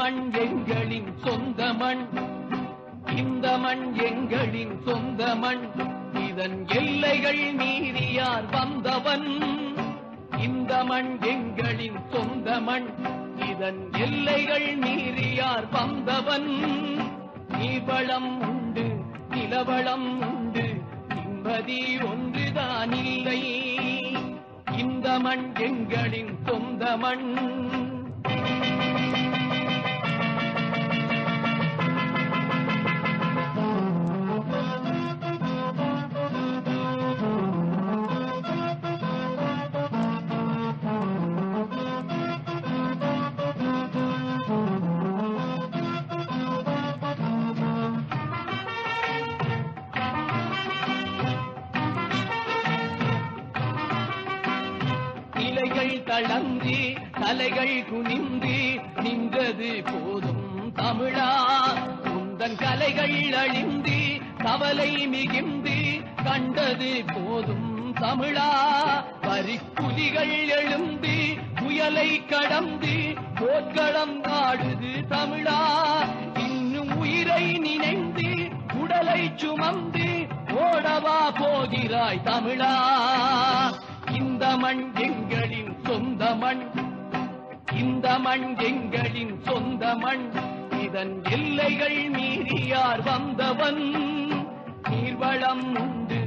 மண் எங்களின் சொந்த மண், இந்த மண் எங்களின் சொந்த மண், இதன் எல்லைகள் மீறி யார் வந்தவன்? இந்த மண் எங்களின் சொந்த மண், இதன் எல்லைகள் மீறி யார் வந்தவன்? நீர்வளம் உண்டு, நிலவளம் உண்டு, நிம்மதி ஒன்றுதான் இல்லை. இந்த மண் எங்களின் சொந்த மண். இலைகள் தளர்ந்து தலைகள் குனிந்து நின்றது போதும் தமிழா. உந்தன் கலைகள் அழிந்து கவலை மிகுந்து கண்டது போதும் தமிழா. வரிப்புலிகள் எழுந்து புயலை கடந்து போர்க்களம் ஆடுது தமிழா. இன்னும் உயிரை நினைந்து உடலை சுமந்து ஓடவா போகிறாய் தமிழா. இந்த மண் எங்களின் சொந்த மண், இந்த மண் எங்களின் சொந்த மண், இதன் எல்லைகள் மீறி யார் வந்தவன்? நீர்வளம் உண்டு,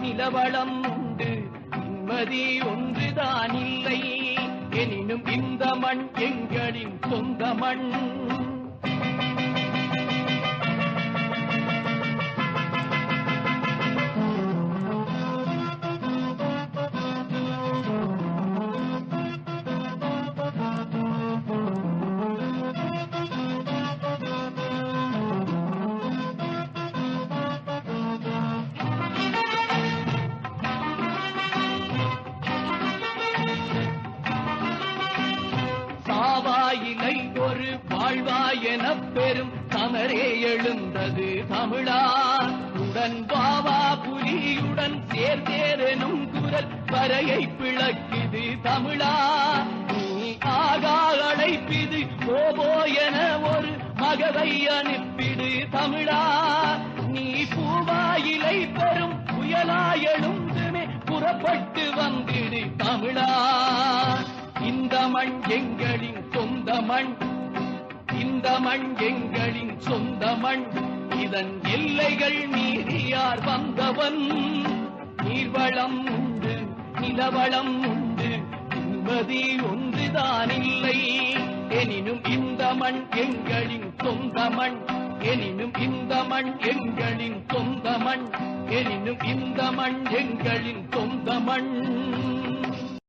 நிலவளம் உண்டு, நிம்மதி ஒன்றுதான் இல்லை. எனினும் இந்த மண் எங்களின் சொந்த மண். சாவாயிலை ஒரு வாழ்வாயென பெரும் சமரே எழுந்தது தமிழா. உடன் பாவா புலியுடன் சேர்ந்தேரெனும் குரல் வரையை பிளக்குது தமிழா. நீ ஆகா அழைப்பிது போபோ என ஒரு மகவை அனுப்பிடு தமிழா. நீ பூவாயிலை பெரும் புயலாயெழுந்துமே புறப்பட்டு வந்திடு தமிழா. இந்த மண் எங்களின் சொந்த மண், இந்த மண் எங்களின் சொந்த மண், இதன் எல்லைகள் மீறி யார் வந்தவன்? நீர்வளம் உண்டு, நிலவளம் உண்டு, நிம்மதி ஒன்றுதான் இல்லை. எனினும் இந்த மண் எங்களின் சொந்த மண், எனினும் இந்த மண் எங்களின் சொந்த மண், எனினும் இந்த மண் எங்களின் சொந்த மண்.